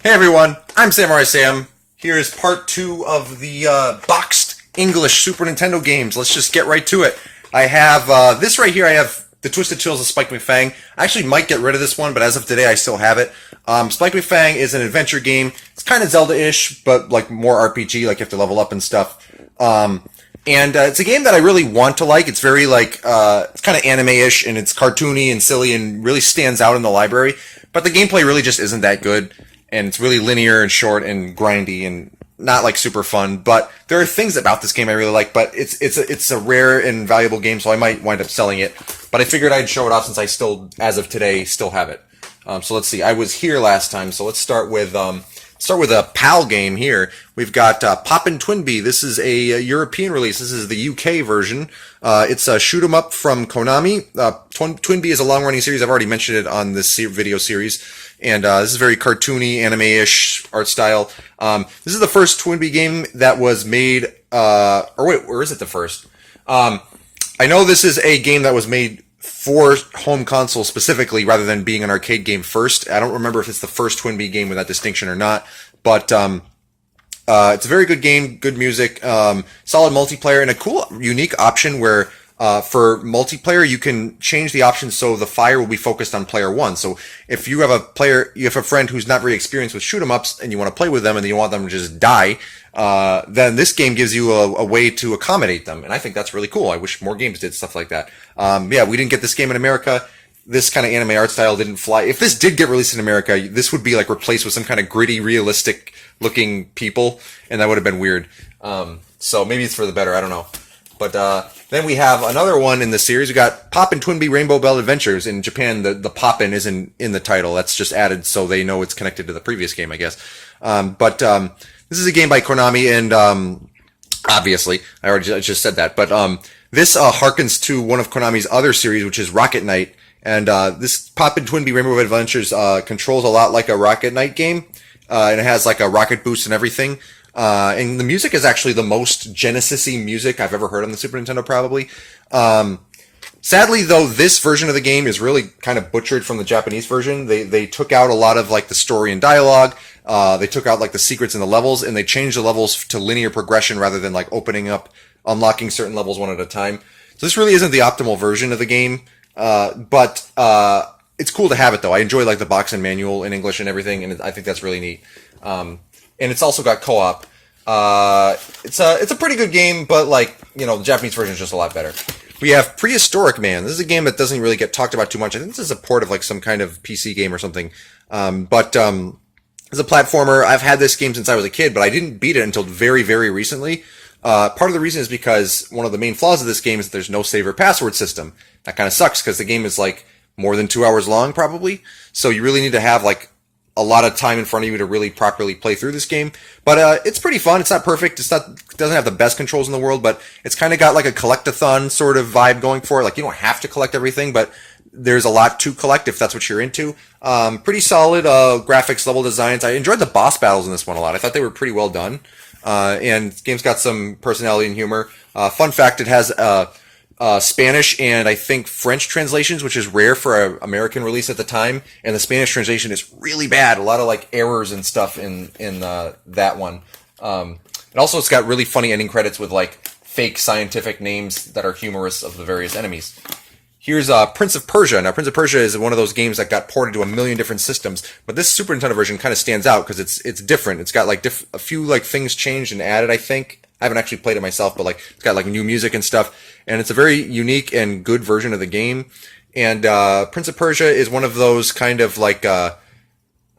Hey everyone, I'm Samurai Sam. Here is part 2 of the boxed English Super Nintendo games. Let's just get right to it. I have this right here. I have the Twisted Chills of Spike McFang. I actually might get rid of this one, but as of today, I still have it. Spike McFang is an adventure game. It's kind of Zelda-ish, but like more RPG, like you have to level up and stuff. And it's a game that I really want to like. It's very like, it's kind of anime-ish, and it's cartoony and silly and really stands out in the library. But the gameplay really just isn't that good. And it's really linear and short and grindy and not like super fun. But there are things about this game I really like. But it's a rare and valuable game, so I might wind up selling it. But I figured I'd show it off since I still, as of today, still have it. So let's see. I was here last time, so let's start with a PAL game here. We've got Poppin Twin B. This is a European release. This is the UK version. It's a shoot 'em up from Konami. Twin B is a long-running series. I've already mentioned it on this video series. And this is very cartoony, anime-ish art style. This is the first Twin B game that was made, or is it the first? I know this is a game that was made for home console specifically, rather than being an arcade game first. I don't remember if it's the first Twin B game with that distinction or not, but it's a very good game, good music, solid multiplayer, and a cool, unique option where for multiplayer, you can change the options so the fire will be focused on player one. So if you have a friend who's not very experienced with shoot 'em ups and you want to play with them and you want them to just die, then this game gives you a way to accommodate them. And I think that's really cool. I wish more games did stuff like that. Yeah, we didn't get this game in America. This kind of anime art style didn't fly. If this did get released in America, this would be like replaced with some kind of gritty, realistic looking people, and that would have been weird. So maybe it's for the better. I don't know. But then we have another one in the series. We got Poppin Twin B Rainbow Bell Adventures. In Japan, the Poppin isn't in the title. That's just added so they know it's connected to the previous game, I guess. But this is a game by Konami, and obviously, I just said that. But this harkens to one of Konami's other series, which is Rocket Knight. And this Poppin Twin B Rainbow Adventures controls a lot like a Rocket Knight game. And it has like a rocket boost and everything. And the music is actually the most Genesis-y music I've ever heard on the Super Nintendo, probably. Sadly, though, this version of the game is really kind of butchered from the Japanese version. They took out a lot of like the story and dialogue. They took out like the secrets in the levels, and they changed the levels to linear progression rather than like opening up, unlocking certain levels one at a time. So this really isn't the optimal version of the game. But it's cool to have it, though. I enjoy like the box and manual in English and everything, and I think that's really neat. And it's also got co-op. It's a pretty good game, but like, you know, the Japanese version is just a lot better. We have Prehistoric Man. This is a game that doesn't really get talked about too much. I think this is a port of like some kind of PC game or something. But it's a platformer. I've had this game since I was a kid, but I didn't beat it until very, very recently. Part of the reason is because one of the main flaws of this game is that there's no save or password system. That kind of sucks because the game is like more than 2 hours long, probably. So you really need to have like a lot of time in front of you to really properly play through this game. But it's pretty fun. It's not perfect. It doesn't have the best controls in the world, but it's kind of got like a collect-a-thon sort of vibe going for it. Like, you don't have to collect everything, but there's a lot to collect if that's what you're into. Pretty solid graphics, level designs. I enjoyed the boss battles in this one a lot. I thought they were pretty well done. And the game's got some personality and humor. Fun fact, it has Spanish and I think French translations, which is rare for an American release at the time. And the Spanish translation is really bad. A lot of like errors and stuff in that one. And also it's got really funny ending credits with like fake scientific names that are humorous of the various enemies. Here's Prince of Persia. Now, Prince of Persia is one of those games that got ported to a million different systems, but this Super Nintendo version kind of stands out because it's different. It's got like a few like things changed and added, I think. I haven't actually played it myself, but like it's got like new music and stuff, and it's a very unique and good version of the game. And Prince of Persia is one of those kind of like I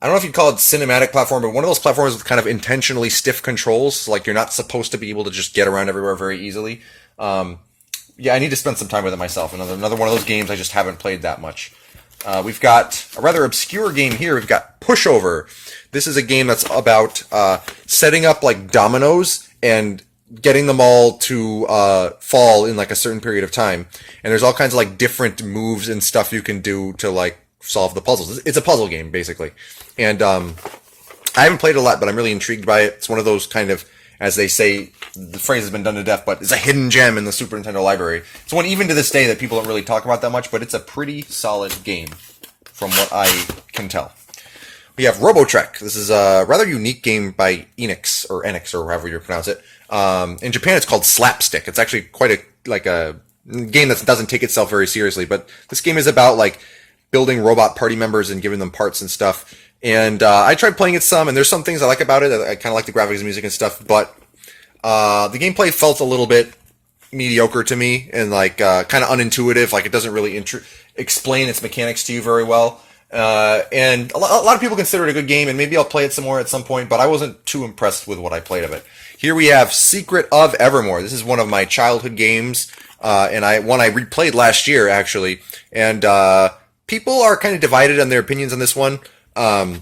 don't know if you'd call it cinematic platform, but one of those platforms with kind of intentionally stiff controls. Like you're not supposed to be able to just get around everywhere very easily. Yeah, I need to spend some time with it myself. Another one of those games I just haven't played that much. We've got a rather obscure game here. We've got Pushover. This is a game that's about setting up like dominoes and getting them all to fall in like a certain period of time. And there's all kinds of like different moves and stuff you can do to like solve the puzzles. It's a puzzle game, basically. And I haven't played it a lot, but I'm really intrigued by it. It's one of those kind of, as they say, the phrase has been done to death, but it's a hidden gem in the Super Nintendo library. It's one even to this day that people don't really talk about that much, but it's a pretty solid game, from what I can tell. We have Robo Trek. This is a rather unique game by Enix, or however you pronounce it. In Japan, it's called Slapstick. It's actually quite a game that doesn't take itself very seriously. But this game is about like building robot party members and giving them parts and stuff. And I tried playing it some, and there's some things I like about it. I kind of like the graphics and music and stuff, but the gameplay felt a little bit mediocre to me and like kind of unintuitive. Like it doesn't really explain its mechanics to you very well. And a lot of people consider it a good game, and maybe I'll play it some more at some point, but I wasn't too impressed with what I played of it. Here we have Secret of Evermore. This is one of my childhood games, and one I replayed last year, actually. And people are kind of divided on their opinions on this one. A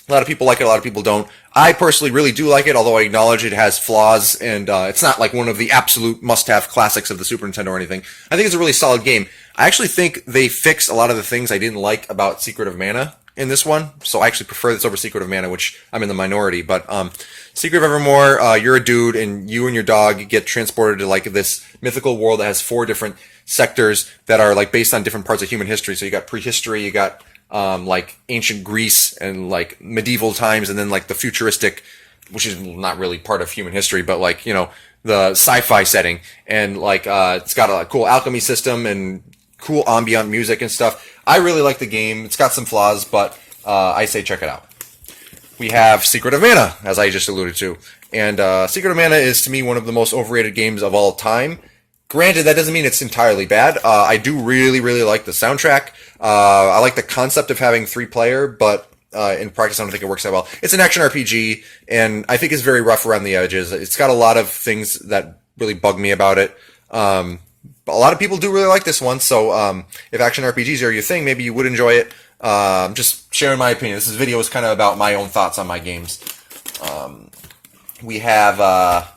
lot of people like it, a lot of people don't. I personally really do like it, although I acknowledge it has flaws, and it's not like one of the absolute must-have classics of the Super Nintendo or anything. I think it's a really solid game. I actually think they fix a lot of the things I didn't like about Secret of Mana in this one, so I actually prefer this over Secret of Mana, which I'm in the minority. But Secret of Evermore, you're a dude, and you and your dog get transported to like this mythical world that has 4 different sectors that are like based on different parts of human history. So you got prehistory, you got like ancient Greece and like medieval times, and then like the futuristic, which is not really part of human history, but like, you know, the sci-fi setting. And like it's got a cool alchemy system and cool ambient music and stuff. I really like the game. It's got some flaws, but I say check it out. We have Secret of Mana, as I just alluded to. And Secret of Mana is, to me, one of the most overrated games of all time. Granted, that doesn't mean it's entirely bad. I do really, really like the soundtrack. I like the concept of having 3-player, but in practice, I don't think it works that well. It's an action RPG, and I think it's very rough around the edges. It's got a lot of things that really bug me about it. A lot of people do really like this one, so if action RPGs are your thing, maybe you would enjoy it. Just sharing my opinion. This video is kind of about my own thoughts on my games. We have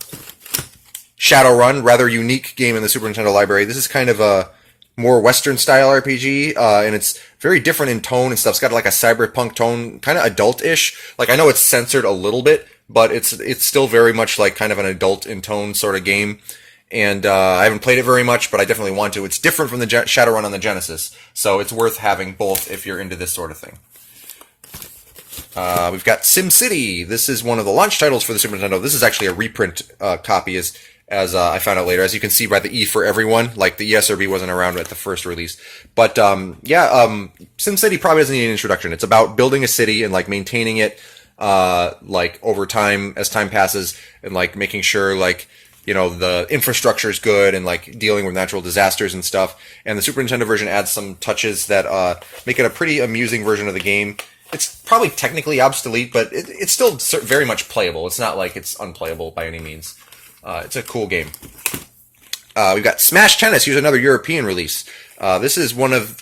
Shadowrun, rather unique game in the Super Nintendo library. This is kind of a more Western-style RPG, and it's very different in tone and stuff. It's got like a cyberpunk tone, kind of adult-ish. Like, I know it's censored a little bit, but it's still very much like kind of an adult in tone sort of game. And I haven't played it very much, but I definitely want to. It's different from the Shadowrun on the Genesis, so it's worth having both if you're into this sort of thing. We've got SimCity. This is one of the launch titles for the Super Nintendo. This is actually a reprint copy, as I found out later. As you can see by the E for everyone, like the ESRB wasn't around at the first release. But SimCity probably doesn't need an introduction. It's about building a city and like maintaining it like over time as time passes, and like making sure like, you know, the infrastructure is good and like dealing with natural disasters and stuff. And the Super Nintendo version adds some touches that make it a pretty amusing version of the game. It's probably technically obsolete, but it's still very much playable. It's not like it's unplayable by any means. It's a cool game. We've got Smash Tennis. Here's another European release. This is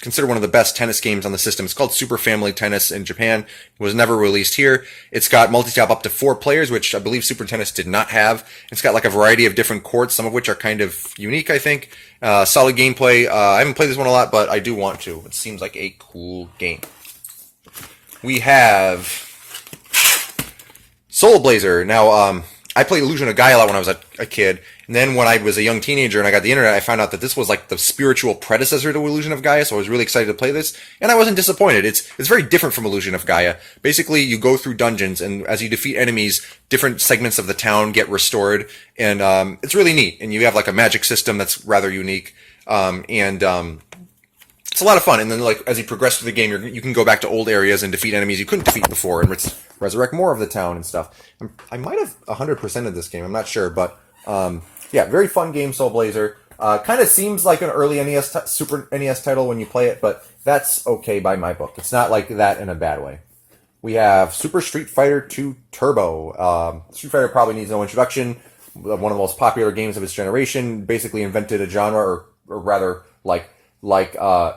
considered one of the best tennis games on the system. It's called Super Family Tennis in Japan. It was never released here. It's got multi-tap up to 4 players, which I believe Super Tennis did not have. It's got like a variety of different courts, some of which are kind of unique, I think. Solid gameplay. I haven't played this one a lot, but I do want to. It seems like a cool game. We have Soul Blazer. Now, I played Illusion of Gaia a lot when I was a kid, and then when I was a young teenager and I got the internet, I found out that this was like the spiritual predecessor to Illusion of Gaia, so I was really excited to play this, and I wasn't disappointed. It's very different from Illusion of Gaia. Basically, you go through dungeons, and as you defeat enemies, different segments of the town get restored, and it's really neat, and you have like a magic system that's rather unique, it's a lot of fun. And then, like, as you progress through the game, you can go back to old areas and defeat enemies you couldn't defeat before, and resurrect more of the town and stuff. I might have 100% of this game. I'm not sure, but yeah, very fun game, Soul Blazer. Kind of seems like an early Super NES title when you play it, but that's okay by my book. It's not like that in a bad way. We have Super Street Fighter 2 Turbo. Street Fighter probably needs no introduction. One of the most popular games of its generation. Basically invented a genre, or rather,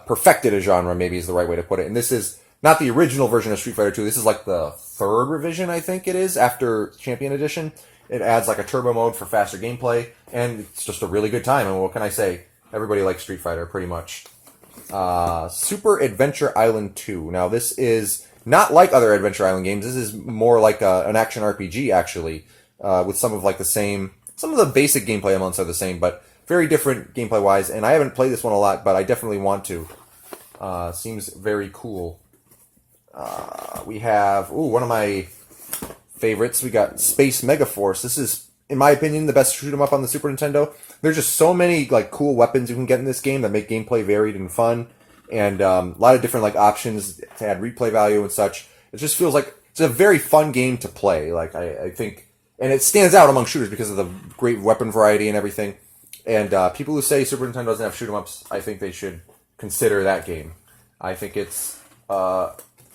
perfected a genre, maybe is the right way to put it. And this is not the original version of Street Fighter 2. This is like the 3rd revision, I think it is, after Champion Edition. It adds like a turbo mode for faster gameplay, and it's just a really good time. And what can I say? Everybody likes Street Fighter, pretty much. Super Adventure Island 2. Now, this is not like other Adventure Island games. This is more like an action RPG, actually, with some of the basic gameplay elements are the same, but very different gameplay-wise, and I haven't played this one a lot, but I definitely want to. Seems very cool. We have one of my favorites. We got Space Megaforce. This is, in my opinion, the best shoot 'em up on the Super Nintendo. There's just so many like cool weapons you can get in this game that make gameplay varied and fun, and a lot of different like options to add replay value and such. It just feels like it's a very fun game to play. Like I think, and it stands out among shooters because of the great weapon variety and everything. And people who say Super Nintendo doesn't have shoot 'em ups, I think they should consider that game. I think it's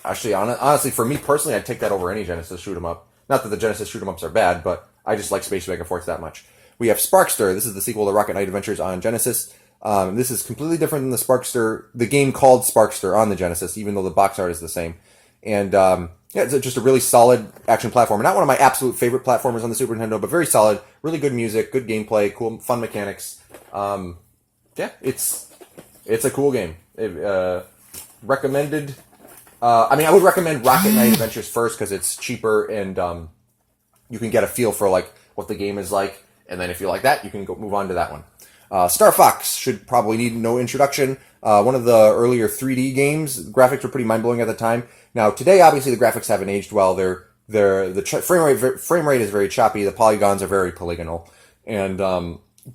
actually honestly for me personally, I'd take that over any Genesis shoot 'em up. Not that the Genesis shoot 'em ups are bad, but I just like Space Megaforce that much. We have Sparkster. This is the sequel to Rocket Knight Adventures on Genesis. This is completely different than the Sparkster, the game called Sparkster on the Genesis, even though the box art is the same. And yeah, it's just a really solid action platformer. Not one of my absolute favorite platformers on the Super Nintendo, but very solid. Really good music, good gameplay, cool, fun mechanics. Yeah, it's a cool game. Recommended. I would recommend Rocket Knight Adventures first because it's cheaper and you can get a feel for like what the game is like. And then if you like that, you can go move on to that one. Starfox should probably need no introduction. One of the earlier 3D games. The graphics were pretty mind-blowing at the time. Now, today, obviously, the graphics haven't aged well. The frame rate is very choppy. The polygons are very polygonal. And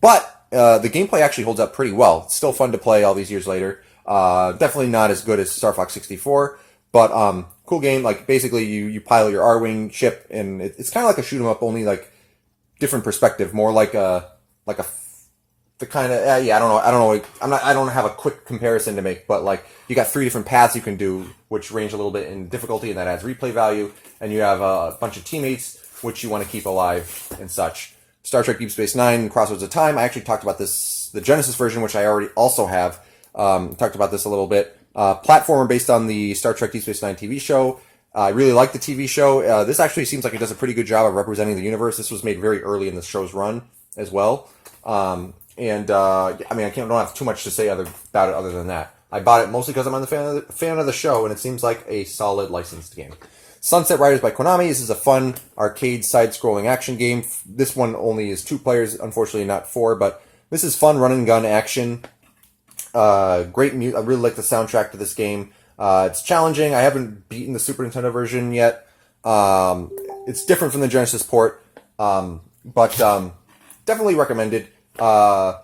but the gameplay actually holds up pretty well. It's still fun to play all these years later. Definitely not as good as Star Fox 64. But cool game. Like, basically, you pilot your R-Wing ship, and it's kind of like a shoot 'em up, only like different perspective, more like the kind of I don't know. I don't have a quick comparison to make, but like you got 3 different paths you can do, which range a little bit in difficulty, and that adds replay value. And you have a bunch of teammates which you want to keep alive and such. Star Trek Deep Space Nine, Crossroads of Time. I actually talked about this, the Genesis version, which I already also have. Talked about this a little bit. Platformer based on the Star Trek Deep Space Nine TV show. I really like the TV show. This actually seems like it does a pretty good job of representing the universe. This was made very early in the show's run as well. I don't have too much to say about it other than that. I bought it mostly because I'm a fan of the show, and it seems like a solid licensed game. Sunset Riders by Konami. This is a fun arcade side-scrolling action game. This one only is 2 players, unfortunately not 4, but this is fun run-and-gun action. Great music. I really like the soundtrack to this game. It's challenging. I haven't beaten the Super Nintendo version yet. It's different from the Genesis port, but definitely recommended. One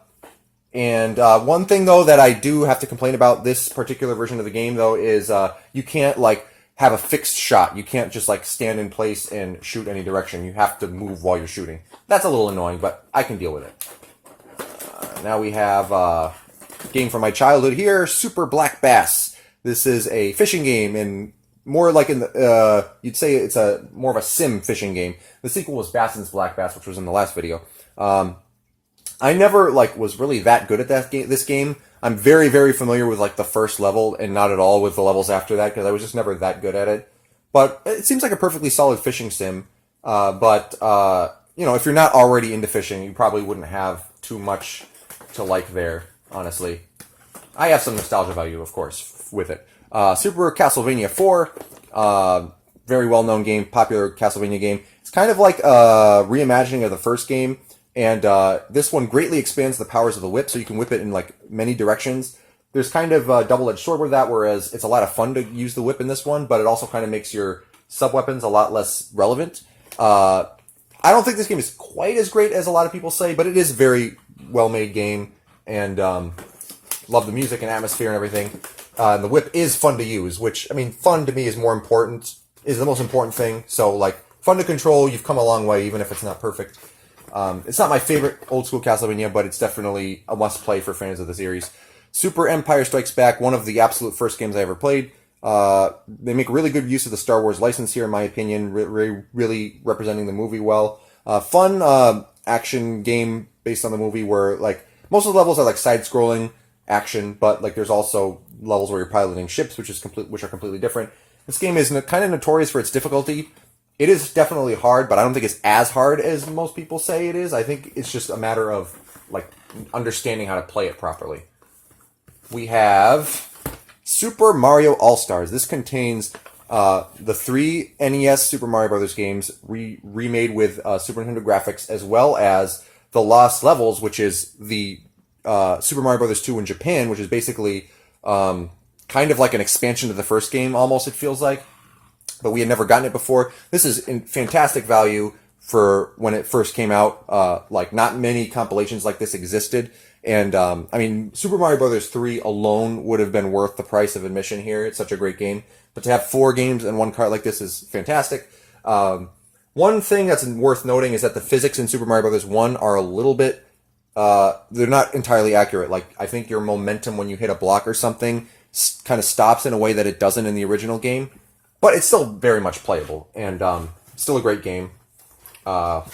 thing though that I do have to complain about this particular version of the game though is you can't like have a fixed shot. You can't just like stand in place and shoot any direction. You have to move while you're shooting. That's a little annoying, but I can deal with it. Now we have a game from my childhood here, Super Black Bass. This is a fishing game, and more like in the you'd say it's more of a sim fishing game. The sequel was Bassin's Black Bass, which was in the last video. I never was really that good at this game. I'm very, very familiar with like the first level and not at all with the levels after that because I was just never that good at it. But it seems like a perfectly solid fishing sim. If you're not already into fishing, you probably wouldn't have too much to like there, honestly. I have some nostalgia value, of course, with it. Super Castlevania IV, very well-known game, popular Castlevania game. It's kind of like a reimagining of the first game. And this one greatly expands the powers of the whip, so you can whip it in like many directions. There's kind of a double-edged sword with that, whereas it's a lot of fun to use the whip in this one, but it also kind of makes your sub-weapons a lot less relevant. I don't think this game is quite as great as a lot of people say, but it is a very well-made game, and love the music and atmosphere and everything. And the whip is fun to use, which, fun to me is the most important thing. So, fun to control, you've come a long way, even if it's not perfect. It's not my favorite old school Castlevania, but it's definitely a must-play for fans of the series. Super Empire Strikes Back, one of the absolute first games I ever played. They make really good use of the Star Wars license here, in my opinion, really representing the movie well. Fun action game based on the movie where, most of the levels are side-scrolling action, but there's also levels where you're piloting ships, which are completely different. This game is kind of notorious for its difficulty. It is definitely hard, but I don't think it's as hard as most people say it is. I think it's just a matter of understanding how to play it properly. We have Super Mario AllStars. This contains the 3 NES Super Mario Brothers games remade with Super Nintendo graphics, as well as the Lost Levels, which is the Super Mario Brothers 2 in Japan, which is basically kind of like an expansion of the first game, almost, it feels like. but we had never gotten it before. This is in fantastic value for when it first came out. Like, not many compilations like this existed. And, I mean, Super Mario Brothers 3 alone would have been worth the price of admission here. It's such a great game. But to have 4 games and 1 cart like this is fantastic. One thing that's worth noting is that the physics in Super Mario Brothers 1 are a little bit, they're not entirely accurate. Like, I think your momentum when you hit a block or something kind of stops in a way that it doesn't in the original game. But it's still very much playable, and still a great game. I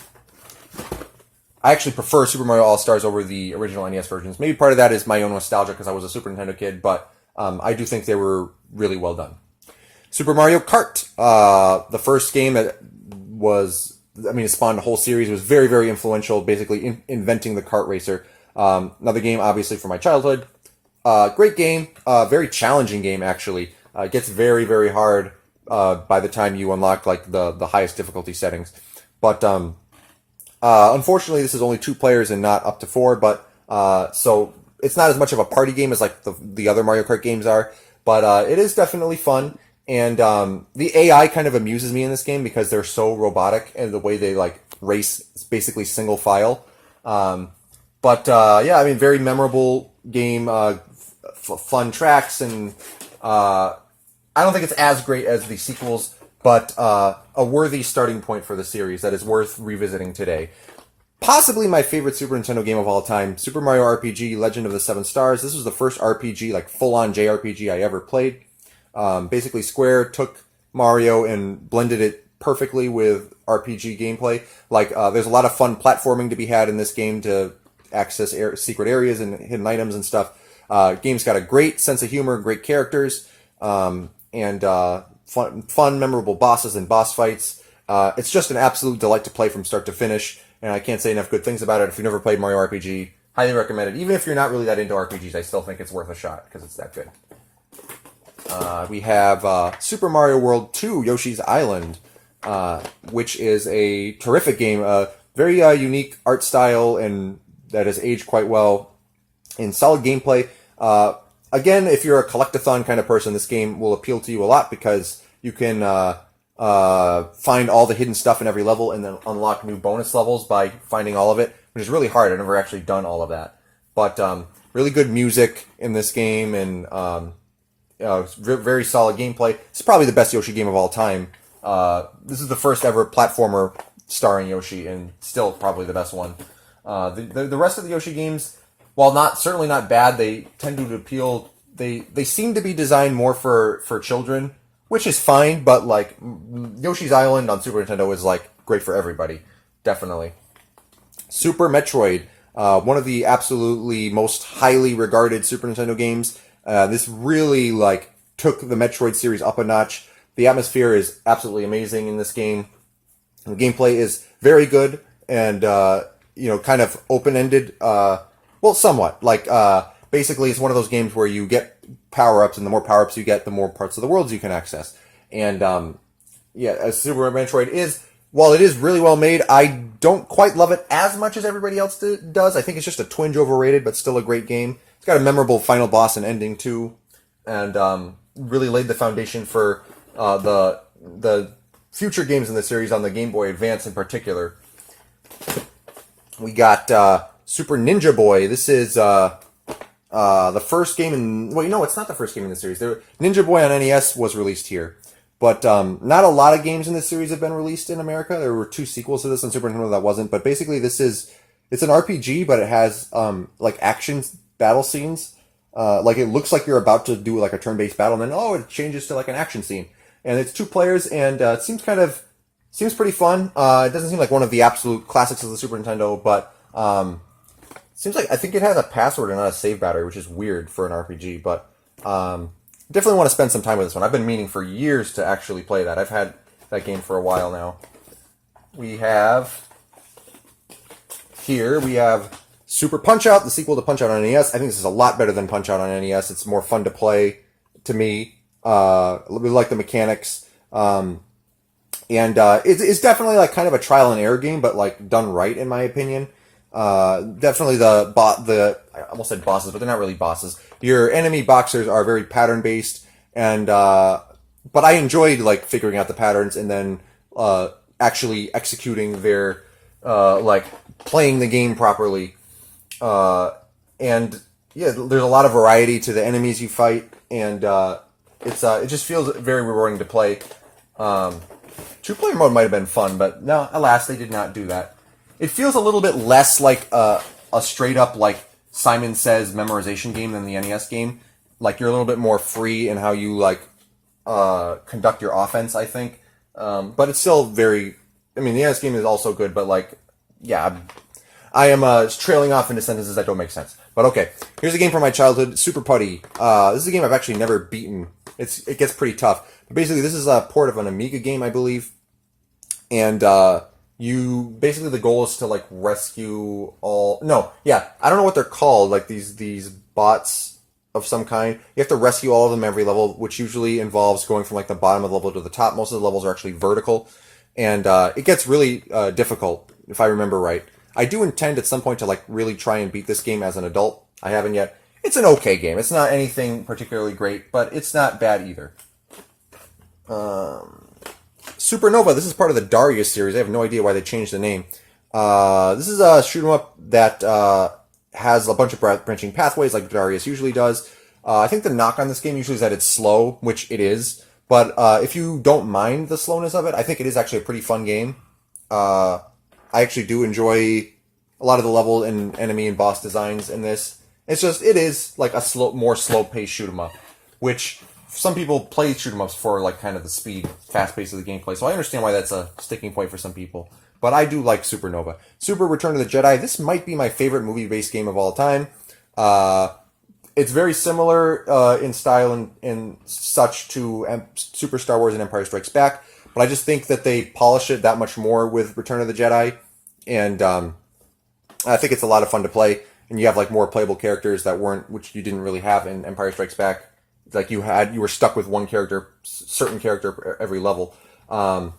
actually prefer Super Mario All-Stars over the original NES versions. Maybe part of that is my own nostalgia because I was a Super Nintendo kid, but I do think they were really well done. Super Mario Kart, the first game that was, I mean, it spawned a whole series. It was very, very influential, basically inventing the kart racer. Another game, obviously, from my childhood. Great game, very challenging game, actually. It gets very, very hard by the time you unlock like the highest difficulty settings. But unfortunately, this is only 2 players and not up to 4. But so it's not as much of a party game as like the other Mario Kart games are. But it is definitely fun. And the AI kind of amuses me in this game because they're so robotic and the way they like race is basically single file. But yeah, I mean, very memorable game, fun tracks, and I don't think it's as great as the sequels, but a worthy starting point for the series that is worth revisiting today. Possibly my favorite Super Nintendo game of all time, Super Mario RPG Legend of the Seven Stars. This was the first RPG, like full-on JRPG I ever played. Basically, Square took Mario and blended it perfectly with RPG gameplay. Like, there's a lot of fun platforming to be had in this game to access secret areas and hidden items and stuff. Game's got a great sense of humor, great characters, and fun, memorable bosses and boss fights. It's just an absolute delight to play from start to finish, and I can't say enough good things about it. If you've never played Mario RPG, highly recommend it. Even if you're not really that into RPGs, I still think it's worth a shot because it's that good. We have Super Mario World 2, Yoshi's Island, which is a terrific game. Very unique art style and that has aged quite well. In solid gameplay. Again, if you're a collectathon kind of person, this game will appeal to you a lot because you can find all the hidden stuff in every level and then unlock new bonus levels by finding all of it, which is really hard. I've never actually done all of that. But really good music in this game and very solid gameplay. It's probably the best Yoshi game of all time. This is the first ever platformer starring Yoshi and still probably the best one. The rest of the Yoshi games, while certainly not bad, they tend to appeal. They seem to be designed more for children, which is fine. But like Yoshi's Island on Super Nintendo is like great for everybody, definitely. Super Metroid, one of the absolutely most highly regarded Super Nintendo games. This really like took the Metroid series up a notch. The atmosphere is absolutely amazing in this game. The gameplay is very good and kind of open-ended. Well, somewhat. Like, basically, it's one of those games where you get power-ups, and the more power-ups you get, the more parts of the world you can access. And, as Super Metroid is, while it is really well made, I don't quite love it as much as everybody else does. I think it's just a twinge overrated, but still a great game. It's got a memorable final boss and ending, too, and really laid the foundation for the future games in the series on the Game Boy Advance in particular. We got Super Ninja Boy. This is the first game in... Well, it's not the first game in the series. Ninja Boy on NES was released here. But not a lot of games in this series have been released in America. There were 2 sequels to this on Super Nintendo that wasn't. But basically, it's an RPG, but it has like action battle scenes. Like it looks like you're about to do like a turn-based battle, and then it changes to like an action scene. And it's 2 players, and it seems pretty fun. It doesn't seem like one of the absolute classics of the Super Nintendo, but seems like I think it has a password and not a save battery, which is weird for an RPG. But definitely want to spend some time with this one. I've been meaning for years to actually play that. I've had that game for a while now. We have Super Punch-Out, the sequel to Punch-Out on NES. I think this is a lot better than Punch-Out on NES. It's more fun to play to me. We like the mechanics. And it's definitely like kind of a trial and error game, but like done right in my opinion. Definitely I almost said bosses, but they're not really bosses. Your enemy boxers are very pattern based, and but I enjoyed like figuring out the patterns and then actually executing their like playing the game properly. And yeah, there's a lot of variety to the enemies you fight, and it just feels very rewarding to play. Two-player mode might have been fun, but no, alas, they did not do that. It feels a little bit less like a straight-up, like Simon Says memorization game than the NES game. Like, you're a little bit more free in how you, like, conduct your offense, I think. But it's still very... I mean, the NES game is also good, but, like, yeah, I am trailing off into sentences that don't make sense. But okay, here's a game from my childhood, Super Putty. This is a game I've actually never beaten. It gets pretty tough. But basically, this is a port of an Amiga game, I believe. And basically the goal is to like rescue all. No, yeah, I don't know what they're called. Like these bots of some kind. You have to rescue all of them every level, which usually involves going from like the bottom of the level to the top. Most of the levels are actually vertical, and it gets really difficult if I remember right. I do intend at some point to like really try and beat this game as an adult. I haven't yet. It's an okay game. It's not anything particularly great, but it's not bad either. Supernova. This is part of the Darius series. I have no idea why they changed the name. This is a shoot 'em up that has a bunch of branching pathways like Darius usually does. I think the knock on this game usually is that it's slow, which it is. But if you don't mind the slowness of it, I think it is actually a pretty fun game. I actually do enjoy a lot of the level and enemy and boss designs in this. It's just, it is like a more slow-paced shoot 'em up, which some people play shoot 'em ups for like kind of the speed, fast pace of the gameplay. So I understand why that's a sticking point for some people. But I do like Supernova. Super Return of the Jedi. This might be my favorite movie-based game of all time. It's very similar in style and such to Super Star Wars and Empire Strikes Back. But I just think that they polish it that much more with Return of the Jedi. And I think it's a lot of fun to play. And you have like more playable characters which you didn't really have in Empire Strikes Back. Like you were stuck with one character, certain character every level.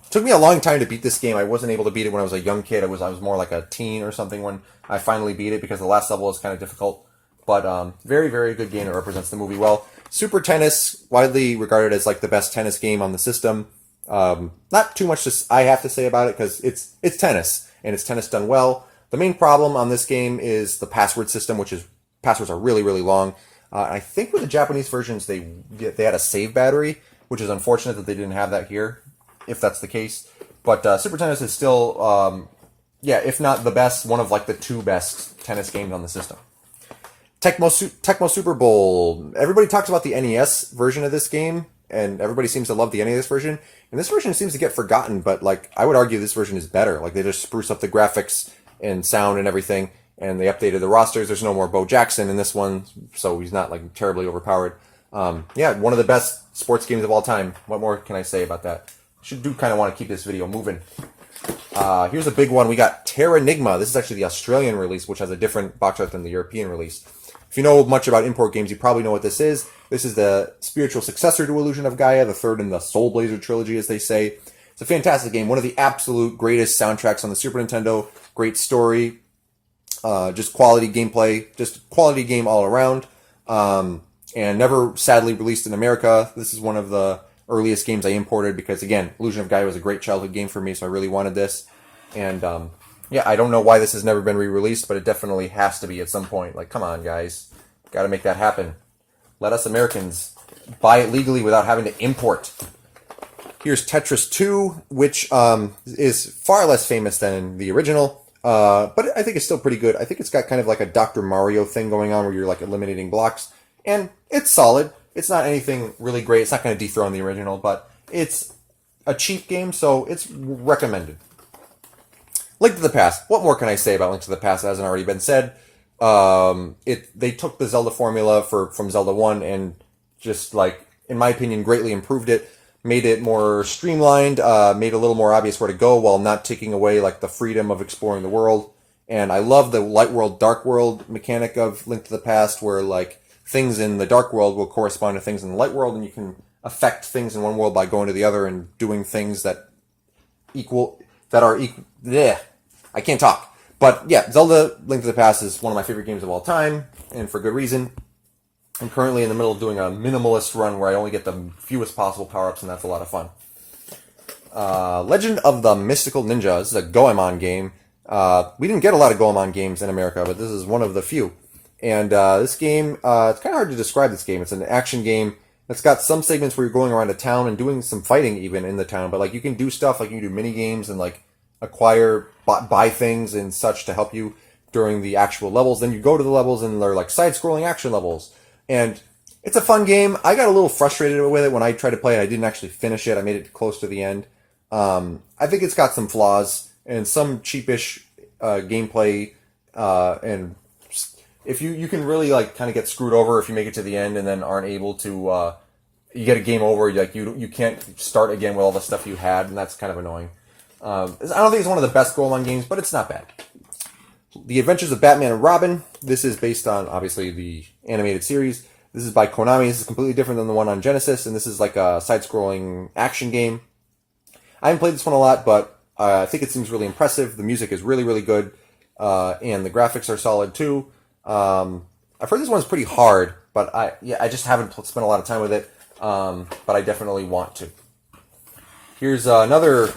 Took me a long time to beat this game. I wasn't able to beat it when I was a young kid. I was more like a teen or something when I finally beat it because the last level was kind of difficult. But very, very good game that represents the movie well. Super Tennis, widely regarded as like the best tennis game on the system. Not too much I have to say about it because it's tennis and it's tennis done well. The main problem on this game is the password system, passwords are really, really long. I think with the Japanese versions, they had a save battery, which is unfortunate that they didn't have that here, if that's the case. But Super Tennis is still, if not the best, one of like the two best tennis games on the system. Tecmo Super Bowl. Everybody talks about the NES version of this game, and everybody seems to love the NES version. And this version seems to get forgotten, but like I would argue this version is better. Like they just spruce up the graphics and sound and everything. And they updated the rosters. There's no more Bo Jackson in this one, so he's not like terribly overpowered. One of the best sports games of all time. What more can I say about that? Do kind of want to keep this video moving. Here's a big one. We got Terranigma. This is actually the Australian release, which has a different box art than the European release. If you know much about import games, you probably know what this is. This is the spiritual successor to Illusion of Gaia, the third in the Soul Blazer trilogy, as they say. It's a fantastic game. One of the absolute greatest soundtracks on the Super Nintendo. Great story. Just quality gameplay, just quality game all around, and never sadly released in America. This is one of the earliest games I imported because, again, Illusion of Gaia was a great childhood game for me, so I really wanted this. And, I don't know why this has never been re-released, but it definitely has to be at some point. Like, come on, guys. Got to make that happen. Let us Americans buy it legally without having to import. Here's Tetris 2, which is far less famous than the original. But I think it's still pretty good. I think it's got kind of like a Dr. Mario thing going on where you're like eliminating blocks. And it's solid. It's not anything really great. It's not going to dethrone the original, but it's a cheap game, so it's recommended. Link to the Past. What more can I say about Link to the Past that hasn't already been said? They took the Zelda formula from Zelda 1 and just like, in my opinion, greatly improved it. Made it more streamlined, made it a little more obvious where to go while not taking away like the freedom of exploring the world. And I love the light world, dark world mechanic of Link to the Past where like things in the dark world will correspond to things in the light world and you can affect things in one world by going to the other and doing things that are equal. Yeah, I can't talk. But yeah, Zelda Link to the Past is one of my favorite games of all time, and for good reason. I'm currently in the middle of doing a minimalist run where I only get the fewest possible power-ups, and that's a lot of fun. Legend of the Mystical Ninja. This is a Goemon game. We didn't get a lot of Goemon games in America, but this is one of the few. And this game, it's kind of hard to describe this game. It's an action game. It's got some segments where you're going around a town and doing some fighting even in the town. But like you can do stuff like you can do mini games and like acquire, buy things and such to help you during the actual levels. Then you go to the levels and they're like side-scrolling action levels. And it's a fun game. I got a little frustrated with it when I tried to play it. I didn't actually finish it. I made it close to the end. I think it's got some flaws and some cheapish gameplay, and if you can really like kind of get screwed over if you make it to the end and then aren't able to you get a game over, like you can't start again with all the stuff you had, and that's kind of annoying. I don't think it's one of the best Goemon games, but it's not bad. The Adventures of Batman and Robin. This is based on obviously the animated series. This is by Konami. This is completely different than the one on Genesis, and this is like a side-scrolling action game. I haven't played this one a lot, but I think it seems really impressive. The music is really, really good, and the graphics are solid too. I've heard this one's pretty hard, but I just haven't spent a lot of time with it, but I definitely want to. Here's another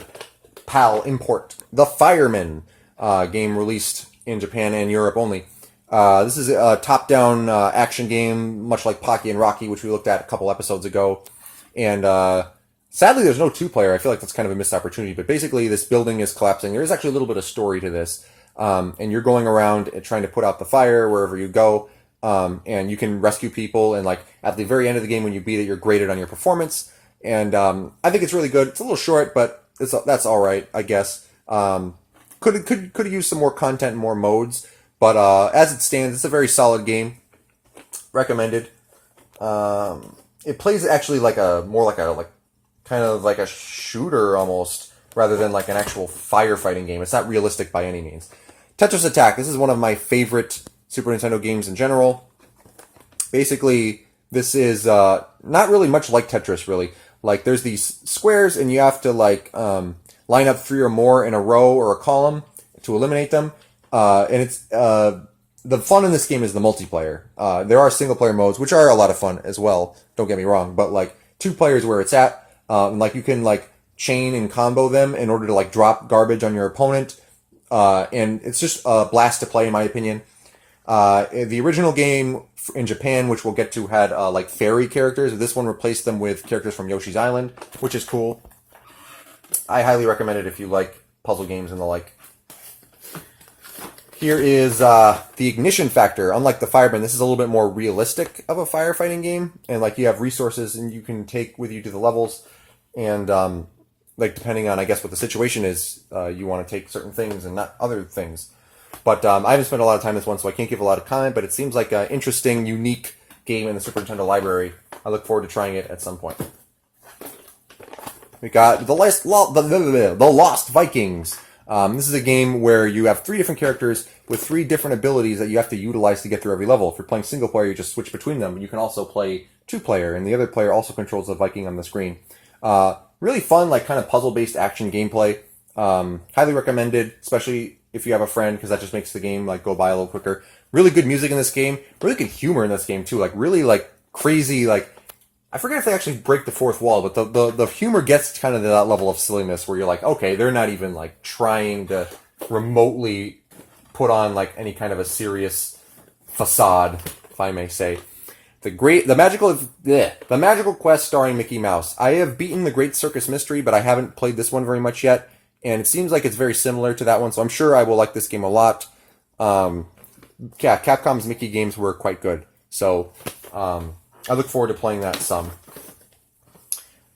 PAL import, the Fireman game released in Japan and Europe only. This is a top-down action game, much like Pocky and Rocky, which we looked at a couple episodes ago, and sadly, there's no two-player. I feel like that's kind of a missed opportunity. But basically, this building is collapsing. There is actually a little bit of story to this. And you're going around and trying to put out the fire wherever you go. And you can rescue people. And like at the very end of the game, when you beat it, you're graded on your performance. And I think it's really good. It's a little short, but that's all right, I guess. Could have used some more content and more modes. But as it stands, it's a very solid game. Recommended. It plays actually like kind of like a shooter almost, rather than like an actual firefighting game. It's not realistic by any means. Tetris Attack. This is one of my favorite Super Nintendo games in general. Basically, this is not really much like Tetris, really. Like, there's these squares, and you have to like line up 3 or more in a row or a column to eliminate them. And it's the fun in this game is the multiplayer. There are single-player modes, which are a lot of fun as well. Don't get me wrong, but like 2 players where it's at. Like you can like chain and combo them in order to like drop garbage on your opponent, and it's just a blast to play in my opinion. The original game in Japan, which we'll get to, had like fairy characters. This one replaced them with characters from Yoshi's Island, which is cool. I highly recommend it if you like puzzle games and the like. Here is the Ignition Factor. Unlike the Fireman, this is a little bit more realistic of a firefighting game, and like you have resources and you can take with you to the levels. And like depending on, I guess, what the situation is, you want to take certain things and not other things. But I haven't spent a lot of time in this one, so I can't give a lot of comment. But it seems like an interesting, unique game in the Super Nintendo library. I look forward to trying it at some point. We got the Lost Vikings. This is a game where you have 3 different characters with 3 different abilities that you have to utilize to get through every level. If you're playing single player, you just switch between them. You can also play 2-player, and the other player also controls the Viking on the screen. Really fun, like kind of puzzle-based action gameplay. Highly recommended, especially if you have a friend, because that just makes the game like go by a little quicker. Really good music in this game. Really good humor in this game too. Like really like crazy. Like I forget if they actually break the 4th wall, but the humor gets kind of to that level of silliness where you're like, okay, they're not even like trying to remotely put on like any kind of a serious facade, if I may say. The Magical Quest starring Mickey Mouse. I have beaten the Great Circus Mystery, but I haven't played this one very much yet, and it seems like it's very similar to that one, so I'm sure I will like this game a lot. Capcom's Mickey games were quite good, so I look forward to playing that some.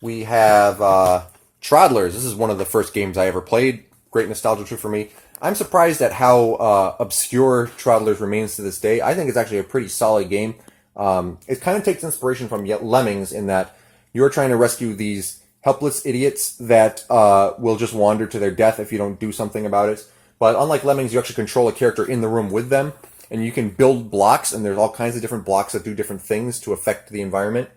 We have Travelers. This is one of the first games I ever played. Great nostalgia trip for me. I'm surprised at how obscure Travelers remains to this day. I think it's actually a pretty solid game. It kind of takes inspiration from Lemmings in that you're trying to rescue these helpless idiots that will just wander to their death if you don't do something about it. But unlike Lemmings, you actually control a character in the room with them, and you can build blocks, and there's all kinds of different blocks that do different things to affect the environment.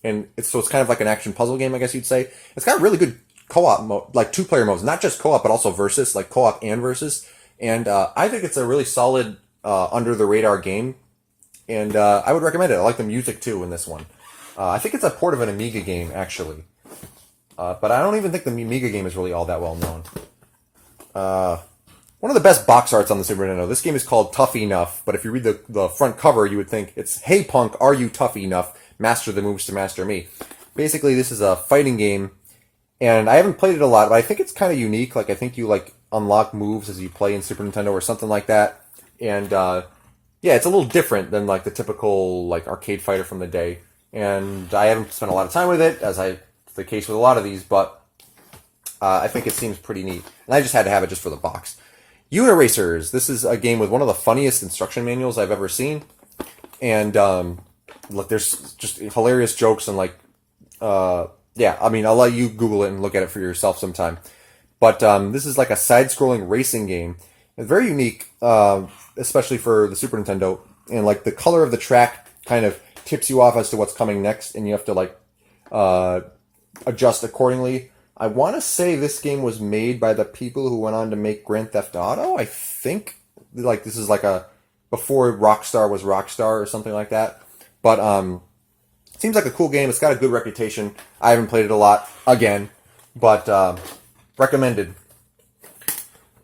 And it's kind of like an action puzzle game, I guess you'd say. It's got really good co-op mode, like 2-player modes, not just co-op, but also versus, like co-op and versus. And I think it's a really solid under-the-radar game. and I would recommend it. I like the music too in this one. I think it's a port of an Amiga game, actually. But I don't even think the Amiga game is really all that well known. One of the best box arts on the Super Nintendo. This game is called Tuff Enuf, but if you read the front cover, you would think it's, "Hey punk, are you tough enough? Master the moves to master me." Basically, this is a fighting game, and I haven't played it a lot, but I think it's kind of unique. Like, I think you, like, unlock moves as you play in Super Nintendo or something like that. And, yeah, it's a little different than, like, the typical, like, arcade fighter from the day. And I haven't spent a lot of time with it, as the case with a lot of these, but I think it seems pretty neat. And I just had to have it just for the box. Uniracers. This is a game with one of the funniest instruction manuals I've ever seen. And, look, there's just hilarious jokes and, like, yeah, I mean, I'll let you Google it and look at it for yourself sometime. But this is like a side-scrolling racing game. It's very unique, especially for the Super Nintendo. And, like, the color of the track kind of tips you off as to what's coming next, and you have to, like, adjust accordingly. I want to say this game was made by the people who went on to make Grand Theft Auto. I think, like, this is like before Rockstar was Rockstar or something like that. But it seems like a cool game. It's got a good reputation. I haven't played it a lot, again, but recommended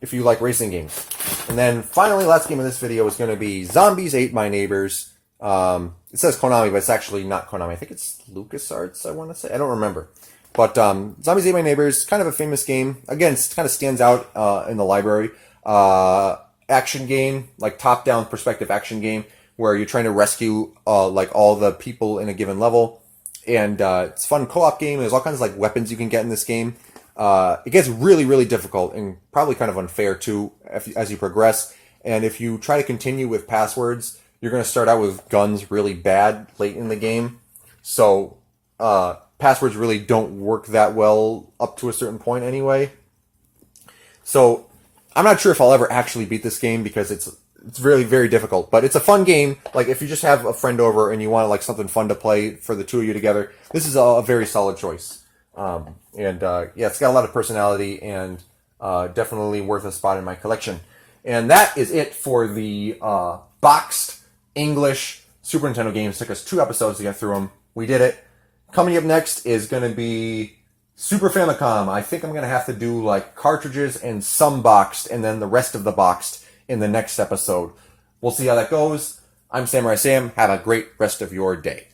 if you like racing games. And then finally, last game of this video is going to be Zombies Ate My Neighbors. It says Konami, but it's actually not Konami. I think it's LucasArts, I want to say. I don't remember. But Zombies Ate My Neighbors, kind of a famous game. Again, it kind of stands out in the library. Action game, like top-down perspective action game, where you're trying to rescue like all the people in a given level. And it's a fun co-op game. There's all kinds of like weapons you can get in this game. It gets really, really difficult and probably kind of unfair too as you progress. And if you try to continue with passwords, you're going to start out with guns really bad late in the game. So passwords really don't work that well up to a certain point anyway. So I'm not sure if I'll ever actually beat this game because it's really very difficult. But it's a fun game. Like, if you just have a friend over and you want like something fun to play for the two of you together, this is a very solid choice. Yeah, it's got a lot of personality and definitely worth a spot in my collection. And that is it for the boxed English Super Nintendo games. It took us 2 episodes to get through them. We did it. Coming up next is going to be Super Famicom. I think I'm going to have to do like cartridges and some boxed and then the rest of the boxed in the next episode. We'll see how that goes. I'm Samurai Sam. Have a great rest of your day.